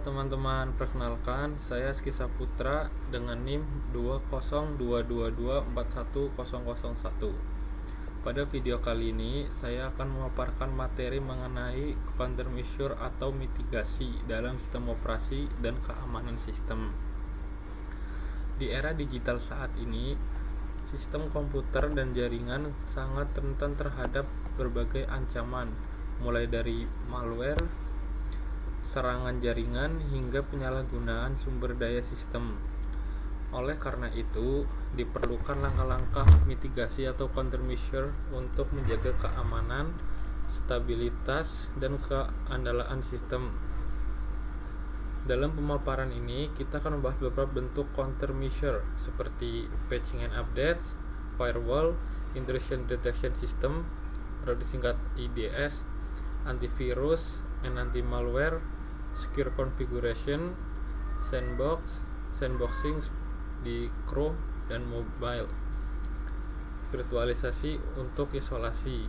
teman-teman, perkenalkan saya Rizky Saputra dengan NIM 202224101. Pada video kali ini saya akan memaparkan materi mengenai countermeasure atau mitigasi dalam sistem operasi dan keamanan sistem. Di era digital saat ini, sistem komputer dan jaringan sangat rentan terhadap berbagai ancaman, mulai dari malware, serangan jaringan, hingga penyalahgunaan sumber daya sistem. Oleh karena itu, diperlukan langkah-langkah mitigasi atau countermeasure untuk menjaga keamanan, stabilitas, dan keandalan sistem. Dalam pemaparan ini, kita akan membahas beberapa bentuk countermeasure seperti patching and updates, firewall, intrusion detection system, atau disingkat IDS, antivirus and anti-malware, secure configuration, sandboxing di Chrome dan mobile, virtualisasi untuk isolasi.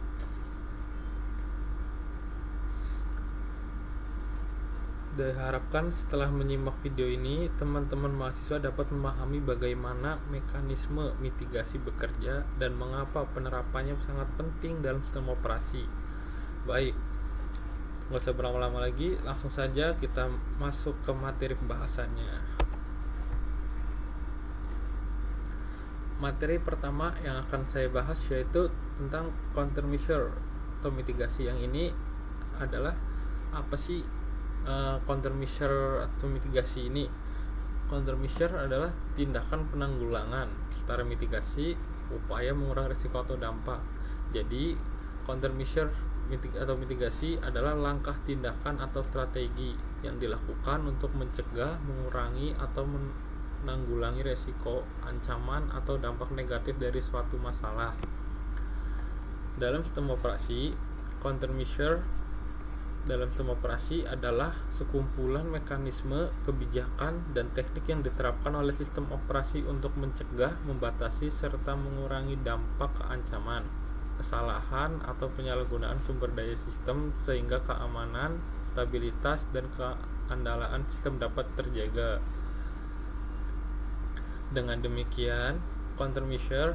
Diharapkan setelah menyimak video ini, teman-teman mahasiswa dapat memahami bagaimana mekanisme mitigasi bekerja dan mengapa penerapannya sangat penting dalam sistem operasi. Baik, nggak usah berlama-lama lagi, langsung saja kita masuk ke materi pembahasannya. Materi pertama yang akan saya bahas yaitu tentang countermeasure atau mitigasi. Yang ini adalah apa sih countermeasure atau mitigasi ini? Countermeasure adalah tindakan penanggulangan, setara mitigasi upaya mengurangi risiko atau dampak. Jadi countermeasure atau mitigasi adalah langkah tindakan atau strategi yang dilakukan untuk mencegah, mengurangi, atau menanggulangi risiko, ancaman, atau dampak negatif dari suatu masalah. Dalam sistem operasi, countermeasure dalam sistem operasi adalah sekumpulan mekanisme, kebijakan, dan teknik yang diterapkan oleh sistem operasi untuk mencegah, membatasi, serta mengurangi dampak ancaman, kesalahan, atau penyalahgunaan sumber daya sistem sehingga keamanan, stabilitas, dan keandalan sistem dapat terjaga. Dengan demikian, countermeasure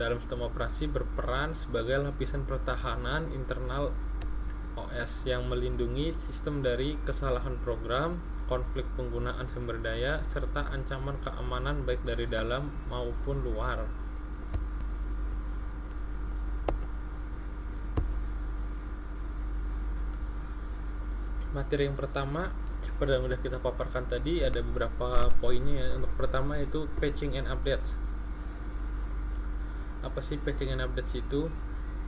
dalam sistem operasi berperan sebagai lapisan pertahanan internal OS yang melindungi sistem dari kesalahan program, konflik penggunaan sumber daya, serta ancaman keamanan baik dari dalam maupun luar. Materi yang pertama seperti yang sudah kita paparkan tadi, ada beberapa poinnya ya. Untuk pertama itu patching and updates. Apa sih patching and updates itu?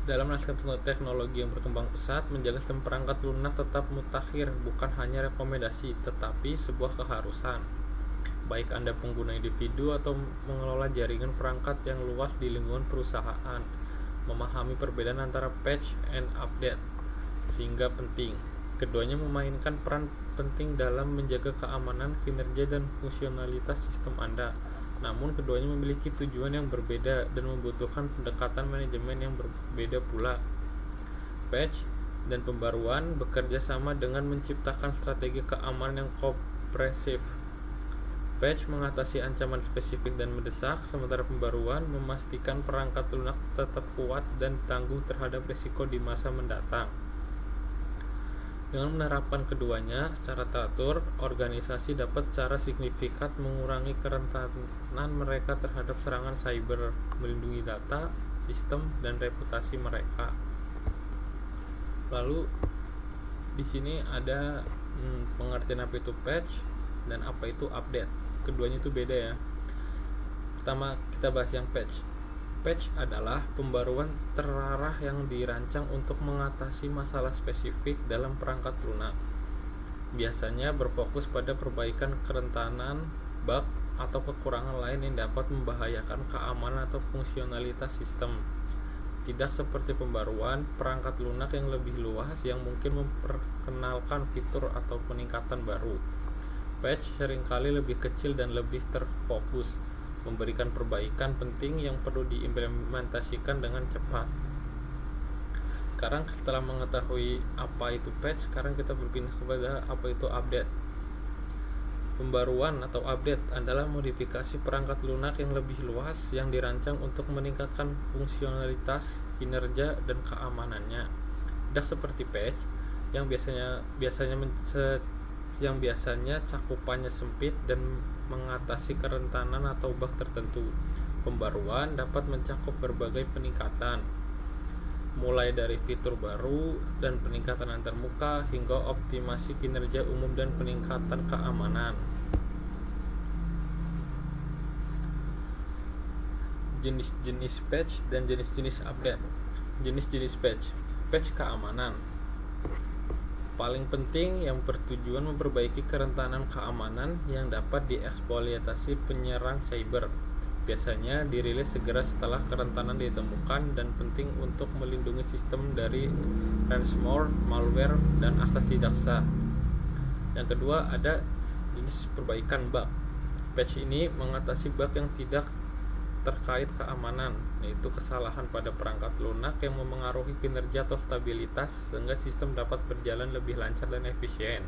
Dalam landscape teknologi yang berkembang pesat, menjaga sistem perangkat lunak tetap mutakhir bukan hanya rekomendasi, tetapi sebuah keharusan. Baik Anda pengguna individu atau mengelola jaringan perangkat yang luas di lingkungan perusahaan, memahami perbedaan antara patch and update sehingga penting. Keduanya memainkan peran penting dalam menjaga keamanan, kinerja, dan fungsionalitas sistem Anda. Namun keduanya memiliki tujuan yang berbeda dan membutuhkan pendekatan manajemen yang berbeda pula. Patch dan pembaruan bekerja sama dengan menciptakan strategi keamanan yang komprehensif. Patch mengatasi ancaman spesifik dan mendesak, sementara pembaruan memastikan perangkat lunak tetap kuat dan tangguh terhadap risiko di masa mendatang. Dengan menerapkan keduanya secara teratur, organisasi dapat secara signifikan mengurangi kerentanan mereka terhadap serangan cyber, melindungi data, sistem, dan reputasi mereka. Lalu di sini ada pengertian apa itu patch dan apa itu update. Keduanya itu beda ya. Pertama kita bahas yang patch. Patch adalah pembaruan terarah yang dirancang untuk mengatasi masalah spesifik dalam perangkat lunak. Biasanya berfokus pada perbaikan kerentanan, bug, atau kekurangan lain yang dapat membahayakan keamanan atau fungsionalitas sistem. Tidak seperti pembaruan perangkat lunak yang lebih luas yang mungkin memperkenalkan fitur atau peningkatan baru. Patch seringkali lebih kecil dan lebih terfokus, memberikan perbaikan penting yang perlu diimplementasikan dengan cepat. Sekarang setelah mengetahui apa itu patch, sekarang kita berpindah kepada apa itu update. Pembaruan atau update adalah modifikasi perangkat lunak yang lebih luas yang dirancang untuk meningkatkan fungsionalitas, kinerja, dan keamanannya. Tidak seperti patch yang biasanya cakupannya sempit dan mengatasi kerentanan atau bug tertentu. Pembaruan dapat mencakup berbagai peningkatan, mulai dari fitur baru dan peningkatan antarmuka hingga optimasi kinerja umum dan peningkatan keamanan. Jenis-jenis patch dan jenis-jenis update. Jenis-jenis patch. Patch keamanan. Paling penting yang bertujuan memperbaiki kerentanan keamanan yang dapat dieksploitasi penyerang cyber. Biasanya dirilis segera setelah kerentanan ditemukan dan penting untuk melindungi sistem dari ransomware, malware, dan akses tidak sah. Yang kedua ada jenis perbaikan bug. Patch ini mengatasi bug yang tidak terkait keamanan, yaitu kesalahan pada perangkat lunak yang memengaruhi kinerja atau stabilitas sehingga sistem dapat berjalan lebih lancar dan efisien.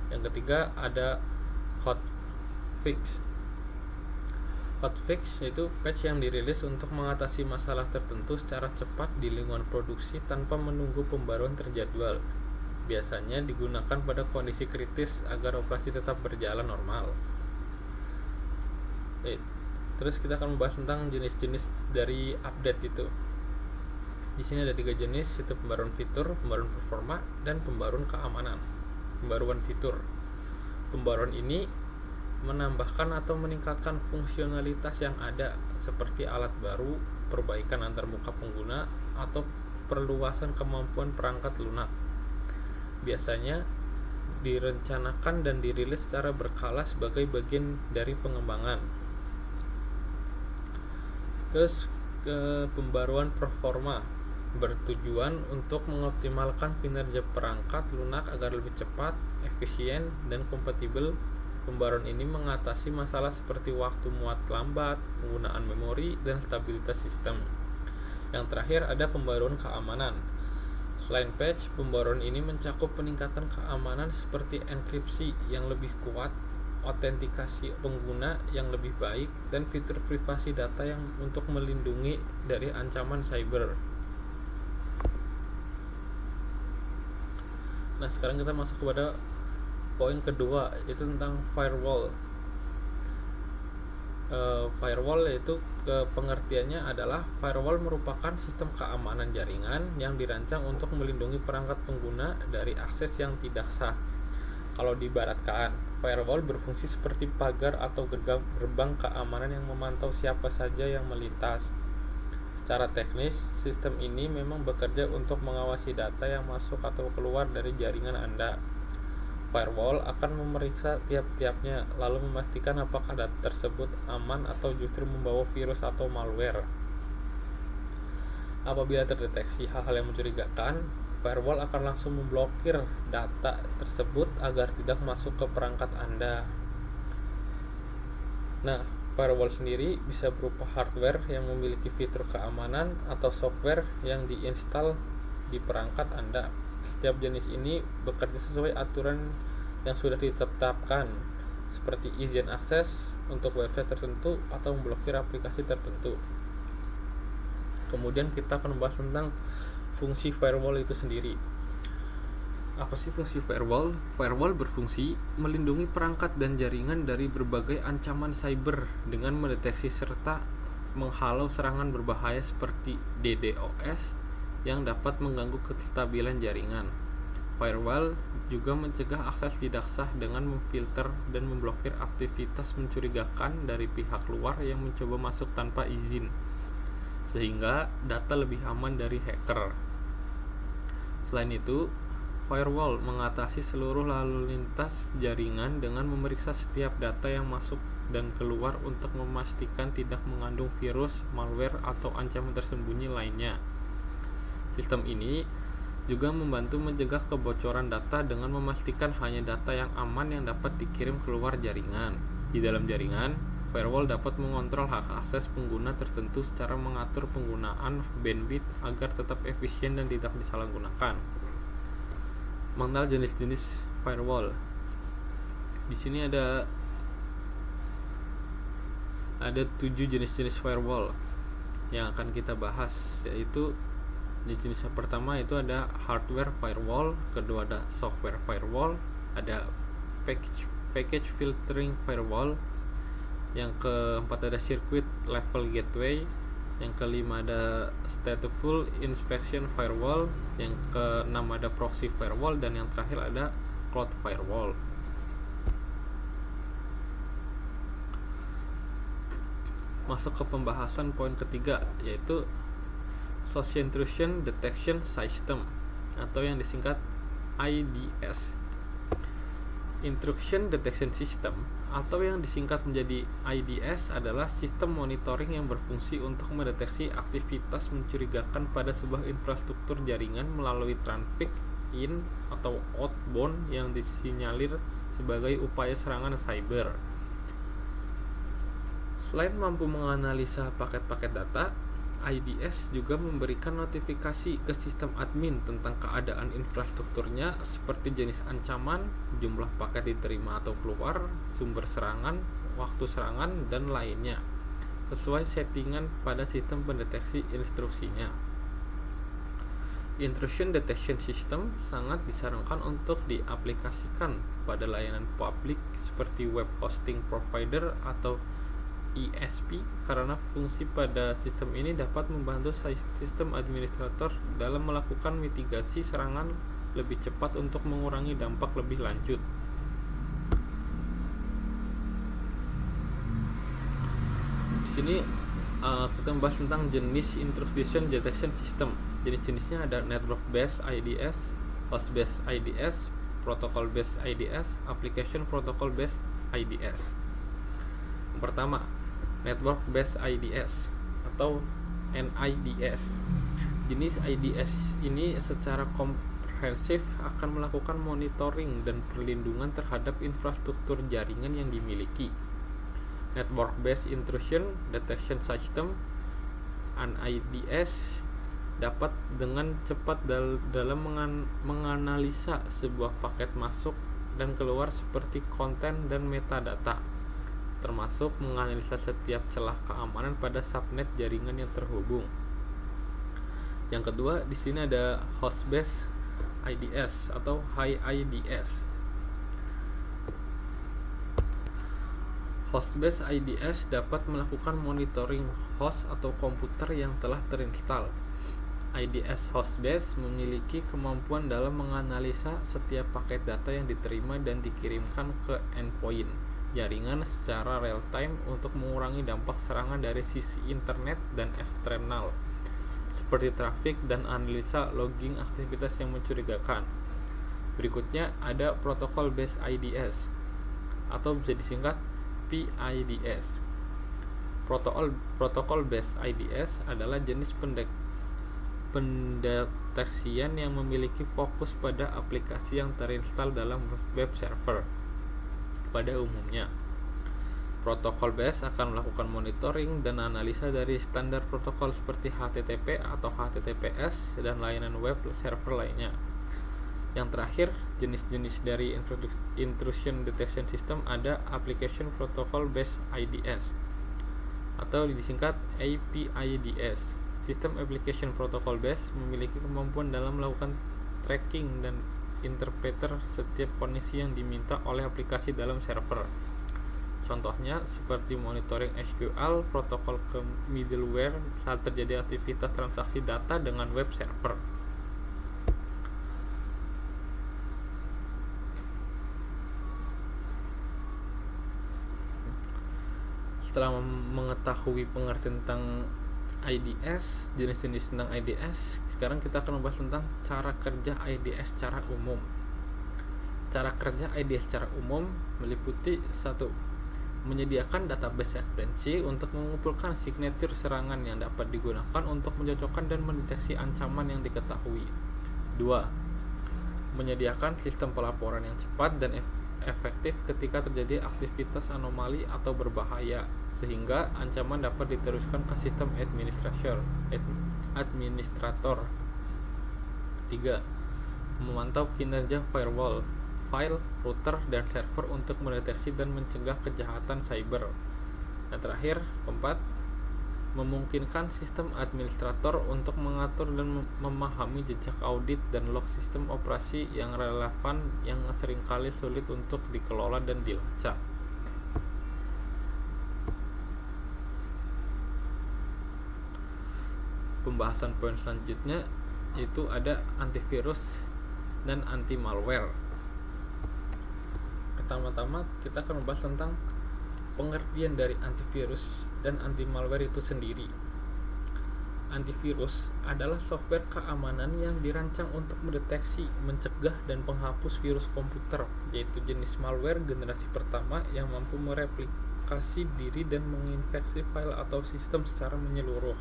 Yang ketiga ada hotfix. Hotfix yaitu patch yang dirilis untuk mengatasi masalah tertentu secara cepat di lingkungan produksi tanpa menunggu pembaruan terjadwal. Biasanya digunakan pada kondisi kritis agar operasi tetap berjalan normal. Terus kita akan membahas tentang jenis-jenis dari update itu. Di sini ada 3 jenis, yaitu pembaruan fitur, pembaruan performa, dan pembaruan keamanan. Pembaruan fitur. Pembaruan ini menambahkan atau meningkatkan fungsionalitas yang ada seperti alat baru, perbaikan antarmuka pengguna, atau perluasan kemampuan perangkat lunak. Biasanya direncanakan dan dirilis secara berkala sebagai bagian dari pengembangan. Terus ke pembaruan performa bertujuan untuk mengoptimalkan kinerja perangkat lunak agar lebih cepat, efisien, dan kompatibel. Pembaruan ini mengatasi masalah seperti waktu muat lambat, penggunaan memori, dan stabilitas sistem. Yang terakhir ada pembaruan keamanan. Selain patch, pembaruan ini mencakup peningkatan keamanan seperti enkripsi yang lebih kuat, autentikasi pengguna yang lebih baik, dan fitur privasi data yang untuk melindungi dari ancaman cyber. Nah, sekarang kita masuk kepada poin kedua, yaitu tentang firewall. Firewall yaitu pengertiannya adalah firewall merupakan sistem keamanan jaringan yang dirancang untuk melindungi perangkat pengguna dari akses yang tidak sah. Kalau diibaratkan, firewall berfungsi seperti pagar atau gerbang keamanan yang memantau siapa saja yang melintas. Secara teknis, sistem ini memang bekerja untuk mengawasi data yang masuk atau keluar dari jaringan Anda. Firewall akan memeriksa tiap-tiapnya, lalu memastikan apakah data tersebut aman atau justru membawa virus atau malware. Apabila terdeteksi hal-hal yang mencurigakan, firewall akan langsung memblokir data tersebut agar tidak masuk ke perangkat Anda. Nah, firewall sendiri bisa berupa hardware yang memiliki fitur keamanan atau software yang diinstal di perangkat Anda. Setiap jenis ini bekerja sesuai aturan yang sudah ditetapkan, seperti izin akses untuk website tertentu atau memblokir aplikasi tertentu. Kemudian kita akan membahas tentang fungsi firewall itu sendiri. Apa sih fungsi firewall? Firewall berfungsi melindungi perangkat dan jaringan dari berbagai ancaman cyber dengan mendeteksi serta menghalau serangan berbahaya seperti DDoS yang dapat mengganggu kestabilan jaringan. Firewall juga mencegah akses tidak sah dengan memfilter dan memblokir aktivitas mencurigakan dari pihak luar yang mencoba masuk tanpa izin, sehingga data lebih aman dari hacker. Selain itu, firewall mengatasi seluruh lalu lintas jaringan dengan memeriksa setiap data yang masuk dan keluar untuk memastikan tidak mengandung virus, malware, atau ancaman tersembunyi lainnya. Sistem ini juga membantu mencegah kebocoran data dengan memastikan hanya data yang aman yang dapat dikirim keluar jaringan. Di dalam jaringan, firewall dapat mengontrol hak akses pengguna tertentu secara mengatur penggunaan bandwidth agar tetap efisien dan tidak disalahgunakan. Mengenal jenis-jenis firewall. Di sini ada 7 jenis-jenis firewall yang akan kita bahas, yaitu jenis yang pertama itu ada hardware firewall, kedua ada software firewall, ada package filtering firewall, yang keempat ada circuit level gateway, yang kelima ada stateful inspection firewall, yang keenam ada proxy firewall, dan yang terakhir ada cloud firewall. Masuk ke pembahasan poin ketiga, yaitu Source Intrusion Detection System atau yang disingkat IDS. Intrusion Detection System atau yang disingkat menjadi IDS adalah sistem monitoring yang berfungsi untuk mendeteksi aktivitas mencurigakan pada sebuah infrastruktur jaringan melalui traffic in atau outbound yang disinyalir sebagai upaya serangan cyber. Selain mampu menganalisa paket-paket data, IDS juga memberikan notifikasi ke sistem admin tentang keadaan infrastrukturnya seperti jenis ancaman, jumlah paket diterima atau keluar, sumber serangan, waktu serangan, dan lainnya, sesuai settingan pada sistem pendeteksi instruksinya. Intrusion Detection System sangat disarankan untuk diaplikasikan pada layanan publik seperti web hosting provider atau ISP karena fungsi pada sistem ini dapat membantu sistem administrator dalam melakukan mitigasi serangan lebih cepat untuk mengurangi dampak lebih lanjut. Di sini kita membahas tentang jenis Intrusion Detection System. Jenis-jenisnya ada Network Based IDS, Host Based IDS, Protocol Based IDS, Application Protocol Based IDS. Yang pertama, Network Based IDS atau NIDS. Jenis IDS ini secara komprehensif akan melakukan monitoring dan perlindungan terhadap infrastruktur jaringan yang dimiliki. Network Based Intrusion Detection System (NIDS) dapat dengan cepat dalam menganalisa sebuah paket masuk dan keluar seperti konten dan metadata, termasuk menganalisa setiap celah keamanan pada subnet jaringan yang terhubung. Yang kedua, di sini ada Host Based IDS atau HIDS. Host Based IDS dapat melakukan monitoring host atau komputer yang telah terinstall. IDS Host Based memiliki kemampuan dalam menganalisa setiap paket data yang diterima dan dikirimkan ke endpoint jaringan secara real time untuk mengurangi dampak serangan dari sisi internet dan eksternal seperti traffic dan analisa logging aktivitas yang mencurigakan. Berikutnya ada Protocol Based IDS atau bisa disingkat PIDS. Protocol Based IDS adalah jenis pendeteksian yang memiliki fokus pada aplikasi yang terinstall dalam web server. Pada umumnya, protokol based akan melakukan monitoring dan analisa dari standar protokol seperti HTTP atau HTTPS dan layanan web server lainnya. Yang terakhir, jenis-jenis dari Intrusion Detection System ada Application Protocol Based IDS atau disingkat APIDS. Sistem Application Protocol Based memiliki kemampuan dalam melakukan tracking dan interpreter setiap kondisi yang diminta oleh aplikasi dalam server. Contohnya seperti monitoring SQL, protokol ke middleware saat terjadi aktivitas transaksi data dengan web server. Setelah mengetahui pengertian tentang IDS, jenis-jenis tentang IDS, sekarang kita akan membahas tentang cara kerja IDS secara umum. Cara kerja IDS secara umum meliputi 1. Menyediakan database ekstensi untuk mengumpulkan signature serangan yang dapat digunakan untuk mencocokkan dan mendeteksi ancaman yang diketahui. 2. Menyediakan sistem pelaporan yang cepat dan efektif ketika terjadi aktivitas anomali atau berbahaya, sehingga ancaman dapat diteruskan ke sistem administrator. 3. Memantau kinerja firewall, file, router, dan server untuk mendeteksi dan mencegah kejahatan cyber. Dan terakhir, keempat, memungkinkan sistem administrator untuk mengatur dan memahami jejak audit dan log sistem operasi yang relevan yang seringkali sulit untuk dikelola dan dilacak. Pembahasan poin selanjutnya itu ada antivirus dan anti malware. Pertama-tama kita akan membahas tentang pengertian dari antivirus dan anti malware itu sendiri. Antivirus adalah software keamanan yang dirancang untuk mendeteksi, mencegah, dan menghapus virus komputer, yaitu jenis malware generasi pertama yang mampu mereplikasi diri dan menginfeksi file atau sistem secara menyeluruh.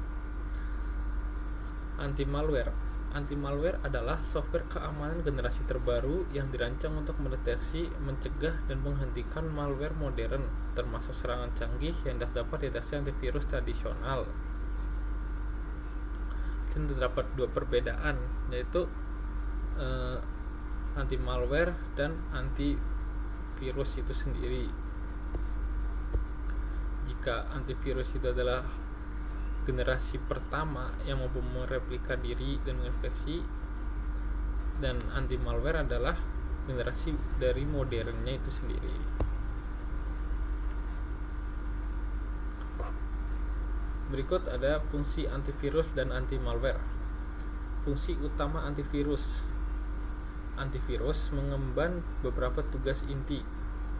Anti malware adalah software keamanan generasi terbaru yang dirancang untuk mendeteksi, mencegah, dan menghentikan malware modern, termasuk serangan canggih yang dapat deteksi antivirus tradisional. Dan terdapat dua perbedaan, yaitu anti malware dan antivirus itu sendiri. Jika antivirus itu adalah generasi pertama yang mampu mereplika diri dan menginfeksi, dan anti malware adalah generasi dari modernnya itu sendiri. Berikut ada fungsi antivirus dan anti malware. Fungsi utama antivirus. Antivirus mengemban beberapa tugas inti.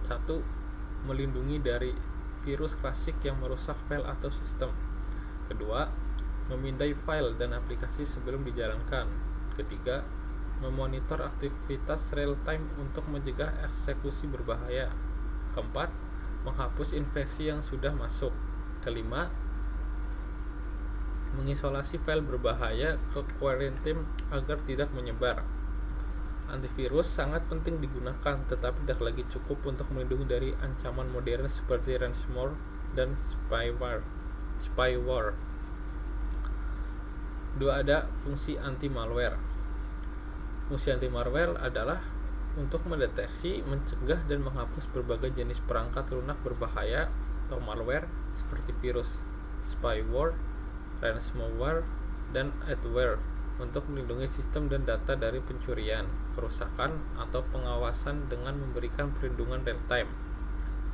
1. Melindungi dari virus klasik yang merusak file atau sistem. Kedua, memindai file dan aplikasi sebelum dijalankan. Ketiga, memonitor aktivitas real time untuk mencegah eksekusi berbahaya. Keempat, menghapus infeksi yang sudah masuk. Kelima, mengisolasi file berbahaya ke quarantine agar tidak menyebar. Antivirus sangat penting digunakan, tetapi tidak lagi cukup untuk melindungi dari ancaman modern seperti ransomware dan spyware. Dua, ada fungsi anti malware. Fungsi anti malware adalah untuk mendeteksi, mencegah, dan menghapus berbagai jenis perangkat lunak berbahaya atau malware seperti virus, spyware, ransomware, dan adware, untuk melindungi sistem dan data dari pencurian, kerusakan, atau pengawasan dengan memberikan perlindungan real time,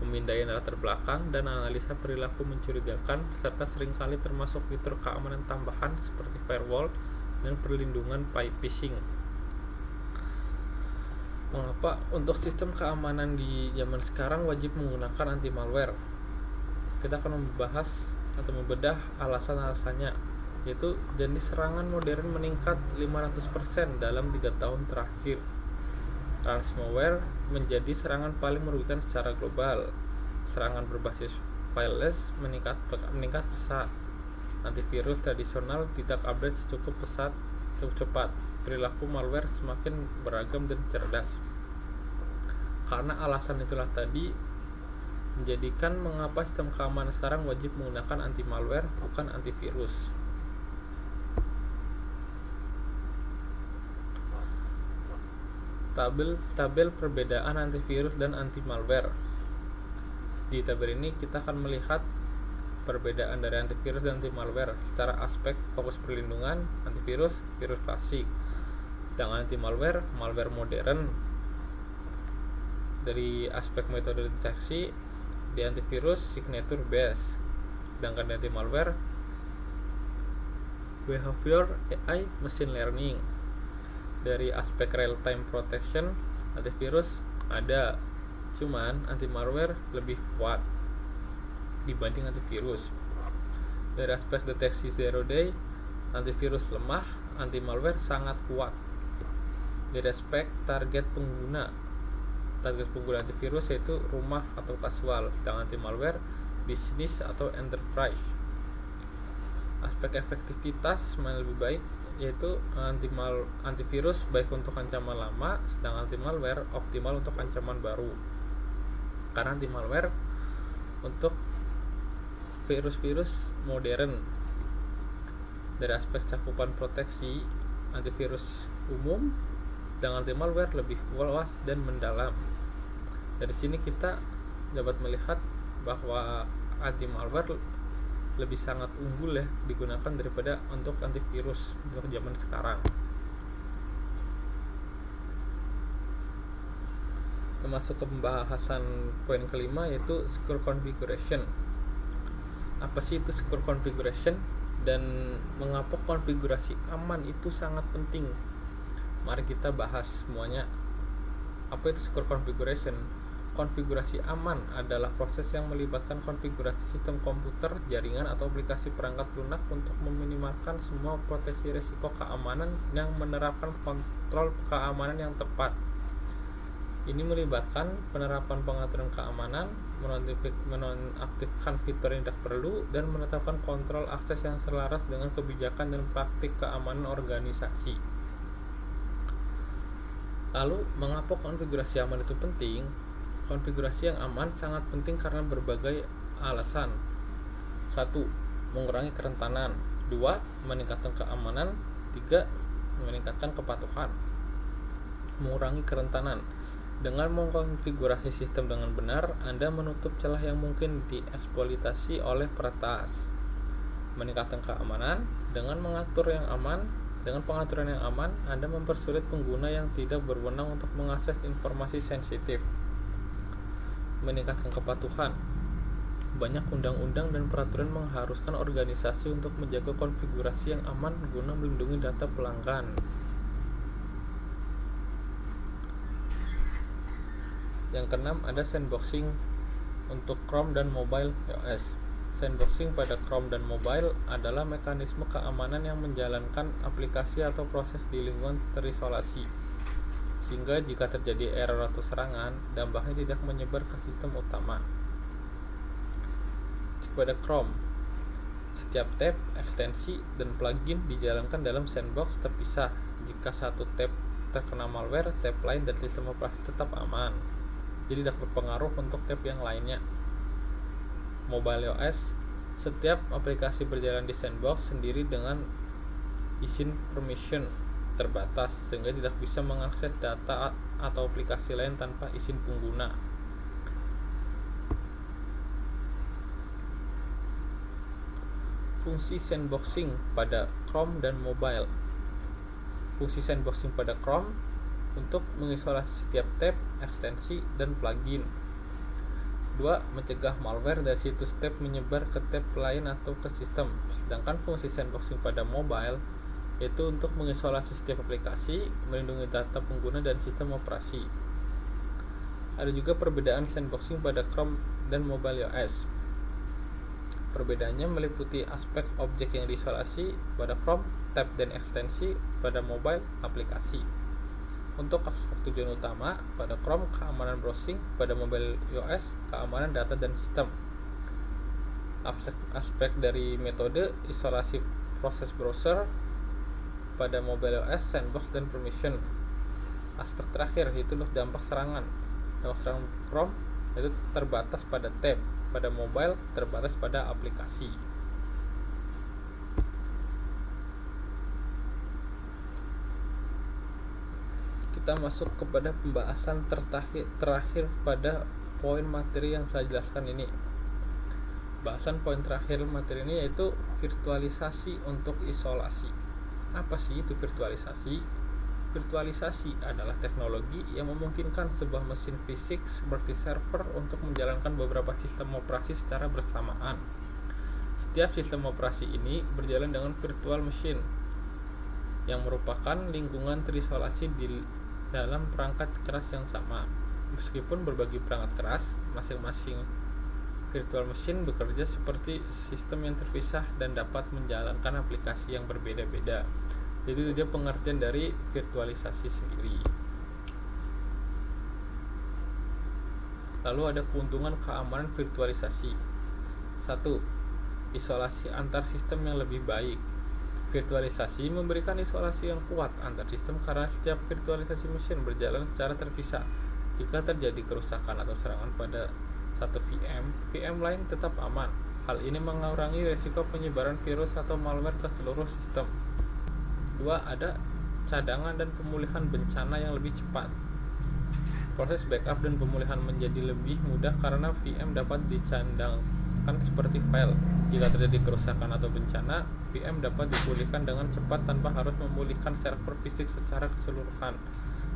pemindaian latar belakang, dan analisa perilaku mencurigakan, serta seringkali termasuk fitur keamanan tambahan seperti firewall dan perlindungan phishing. Mengapa untuk sistem keamanan di zaman sekarang wajib menggunakan anti malware? Kita akan membahas atau membedah alasan-alasannya, yaitu jenis serangan modern meningkat 500% dalam 3 tahun terakhir. Ransomware menjadi serangan paling merugikan secara global. Serangan berbasis fileless meningkat pesat. Antivirus tradisional tidak update cukup cepat. Perilaku malware semakin beragam dan cerdas. Karena alasan itulah tadi menjadikan mengapa sistem keamanan sekarang wajib menggunakan anti malware bukan antivirus. Tabel perbedaan antivirus dan anti malware. Di tabel ini kita akan melihat perbedaan dari antivirus dan anti malware secara aspek fokus perlindungan. Antivirus, virus klasik. Sedangkan anti malware, malware modern. Dari aspek metode deteksi, di antivirus signature based. Sedangkan di anti malware, behavior AI machine learning. Dari aspek real time protection, antivirus ada, cuman anti malware lebih kuat dibanding antivirus. Dari aspek deteksi zero day, antivirus lemah, anti malware sangat kuat. Dari aspek target pengguna antivirus yaitu rumah atau kasual, sedangkan anti malware bisnis atau enterprise. Aspek efektivitas mana lebih baik, yaitu antivirus baik untuk ancaman lama, sedangkan anti malware optimal untuk ancaman baru. Karena anti malware untuk virus-virus modern. Dari aspek cakupan proteksi, antivirus umum dengan anti malware lebih luas dan mendalam. Dari sini kita dapat melihat bahwa anti malware lebih sangat unggul ya digunakan daripada untuk antivirus untuk zaman sekarang. Masuk ke pembahasan poin kelima, yaitu secure configuration. Apa sih itu secure configuration dan mengapa konfigurasi aman itu sangat penting? Mari kita bahas semuanya. Apa itu secure configuration? Konfigurasi aman adalah proses yang melibatkan konfigurasi sistem komputer, jaringan, atau aplikasi perangkat lunak untuk meminimalkan semua potensi risiko keamanan yang menerapkan kontrol keamanan yang tepat. Ini melibatkan penerapan pengaturan keamanan, menonaktifkan fitur yang tidak perlu, dan menetapkan kontrol akses yang selaras dengan kebijakan dan praktik keamanan organisasi. Lalu, mengapa konfigurasi aman itu penting? Konfigurasi yang aman sangat penting karena berbagai alasan. 1. Mengurangi kerentanan. 2. Meningkatkan keamanan. 3. Meningkatkan kepatuhan. Mengurangi kerentanan. Dengan mengkonfigurasi sistem dengan benar, Anda menutup celah yang mungkin dieksploitasi oleh peretas. Meningkatkan keamanan. Dengan pengaturan yang aman, Anda mempersulit pengguna yang tidak berwenang untuk mengakses informasi sensitif. Meningkatkan kepatuhan. Banyak undang-undang dan peraturan mengharuskan organisasi untuk menjaga konfigurasi yang aman guna melindungi data pelanggan. Yang keenam, ada sandboxing untuk Chrome dan mobile iOS. Sandboxing pada Chrome dan mobile adalah mekanisme keamanan yang menjalankan aplikasi atau proses di lingkungan terisolasi, sehingga jika terjadi error atau serangan, dampaknya tidak menyebar ke sistem utama. Pada Chrome, setiap tab, ekstensi, dan plugin dijalankan dalam sandbox terpisah. Jika satu tab terkena malware, tab lain dan sistem operasi tetap aman, jadi tidak berpengaruh untuk tab yang lainnya. Mobile OS, setiap aplikasi berjalan di sandbox sendiri dengan izin permission terbatas, sehingga tidak bisa mengakses data atau aplikasi lain tanpa izin pengguna. Fungsi sandboxing pada Chrome dan mobile. Fungsi sandboxing pada Chrome untuk mengisolasi setiap tab, ekstensi, dan plugin. 2. Mencegah malware dari situs tab menyebar ke tab lain atau ke sistem. Sedangkan fungsi sandboxing pada mobile yaitu untuk mengisolasi setiap aplikasi, melindungi data pengguna dan sistem operasi. Ada juga perbedaan sandboxing pada Chrome dan mobile iOS. Perbedaannya meliputi aspek objek yang diisolasi pada Chrome, tab dan ekstensi, pada mobile, aplikasi. Untuk aspek tujuan utama, pada Chrome keamanan browsing, pada mobile iOS keamanan data dan sistem. Aspek dari metode isolasi proses browser, pada mobile iOS sandbox dan permission. Aspek terakhir yaitu dampak serangan. Dampak serangan Chrome itu terbatas pada tab, pada mobile terbatas pada aplikasi. Kita masuk kepada pembahasan terakhir pada poin materi yang saya jelaskan ini. Bahasan poin terakhir materi ini yaitu virtualisasi untuk isolasi. Apa sih itu virtualisasi? Virtualisasi adalah teknologi yang memungkinkan sebuah mesin fisik seperti server untuk menjalankan beberapa sistem operasi secara bersamaan. Setiap sistem operasi ini berjalan dengan virtual machine yang merupakan lingkungan terisolasi di dalam perangkat keras yang sama. Meskipun berbagi perangkat keras, masing-masing virtual machine bekerja seperti sistem yang terpisah dan dapat menjalankan aplikasi yang berbeda-beda. Jadi dia pengertian dari virtualisasi sendiri. Lalu ada keuntungan keamanan virtualisasi. 1. Isolasi antar sistem yang lebih baik. Virtualisasi memberikan isolasi yang kuat antar sistem karena setiap virtualisasi mesin berjalan secara terpisah. Jika terjadi kerusakan atau serangan pada satu VM lain tetap aman. Hal ini mengurangi risiko penyebaran virus atau malware ke seluruh sistem. 2. Ada cadangan dan pemulihan bencana yang lebih cepat. Proses backup dan pemulihan menjadi lebih mudah karena VM dapat dicadangkan seperti file. Jika terjadi kerusakan atau bencana, VM dapat dipulihkan dengan cepat tanpa harus memulihkan server fisik secara keseluruhan,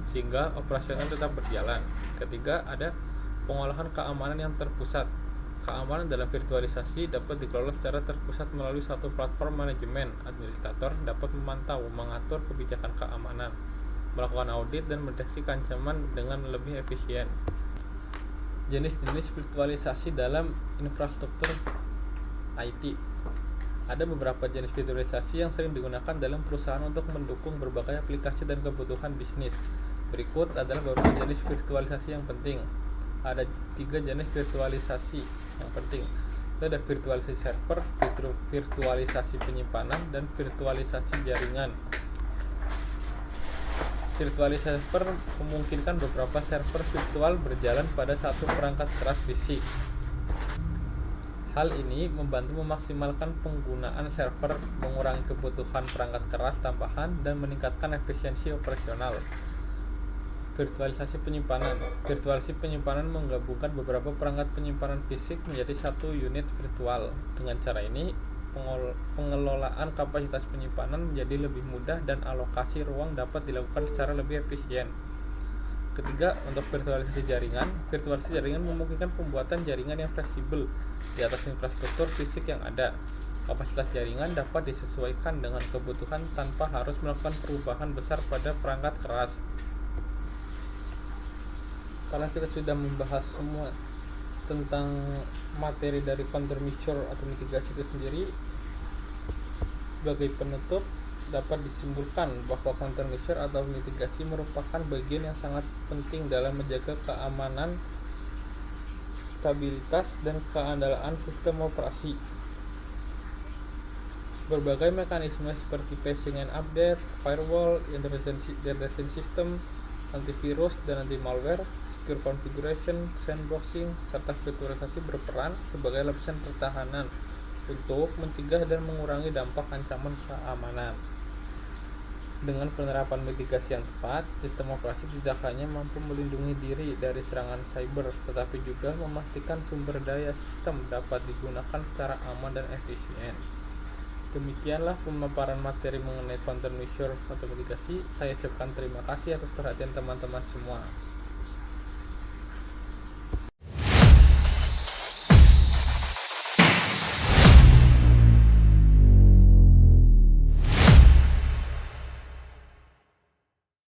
sehingga operasional tetap berjalan. Ketiga, ada pengolahan keamanan yang terpusat. Keamanan dalam virtualisasi dapat dikelola secara terpusat melalui satu platform manajemen. Administrator dapat memantau, mengatur kebijakan keamanan, melakukan audit, dan mendeteksi ancaman dengan lebih efisien. Jenis-jenis virtualisasi dalam infrastruktur IT. Ada beberapa jenis virtualisasi yang sering digunakan dalam perusahaan untuk mendukung berbagai aplikasi dan kebutuhan bisnis. Berikut adalah beberapa jenis virtualisasi yang penting. Ada 3 jenis virtualisasi yang penting. Itu ada virtualisasi server, virtualisasi penyimpanan, dan virtualisasi jaringan. Virtualisasi server memungkinkan beberapa server virtual berjalan pada satu perangkat keras fisik. Hal ini membantu memaksimalkan penggunaan server, mengurangi kebutuhan perangkat keras tambahan, dan meningkatkan efisiensi operasional. Virtualisasi penyimpanan. Virtualisasi penyimpanan menggabungkan beberapa perangkat penyimpanan fisik menjadi satu unit virtual. Dengan cara ini, pengelolaan kapasitas penyimpanan menjadi lebih mudah dan alokasi ruang dapat dilakukan secara lebih efisien. Ketiga, untuk virtualisasi jaringan. Virtualisasi jaringan memungkinkan pembuatan jaringan yang fleksibel di atas infrastruktur fisik yang ada. Kapasitas jaringan dapat disesuaikan dengan kebutuhan tanpa harus melakukan perubahan besar pada perangkat keras. Karena kita sudah membahas semua tentang materi dari countermeasure atau mitigasi itu sendiri, sebagai penutup dapat disimpulkan bahwa countermeasure atau mitigasi merupakan bagian yang sangat penting dalam menjaga keamanan, stabilitas, dan keandalan sistem operasi. Berbagai mekanisme seperti patching and update, firewall, intrusion system, antivirus dan anti-malware, secure configuration, sandboxing, serta virtualisasi berperan sebagai lapisan pertahanan untuk mencegah dan mengurangi dampak ancaman keamanan. Dengan penerapan mitigasi yang tepat, sistem operasi tidak hanya mampu melindungi diri dari serangan cyber, tetapi juga memastikan sumber daya sistem dapat digunakan secara aman dan efisien. Demikianlah pemaparan materi mengenai countermeasure atau mitigasi. Saya ucapkan terima kasih atas perhatian teman-teman semua.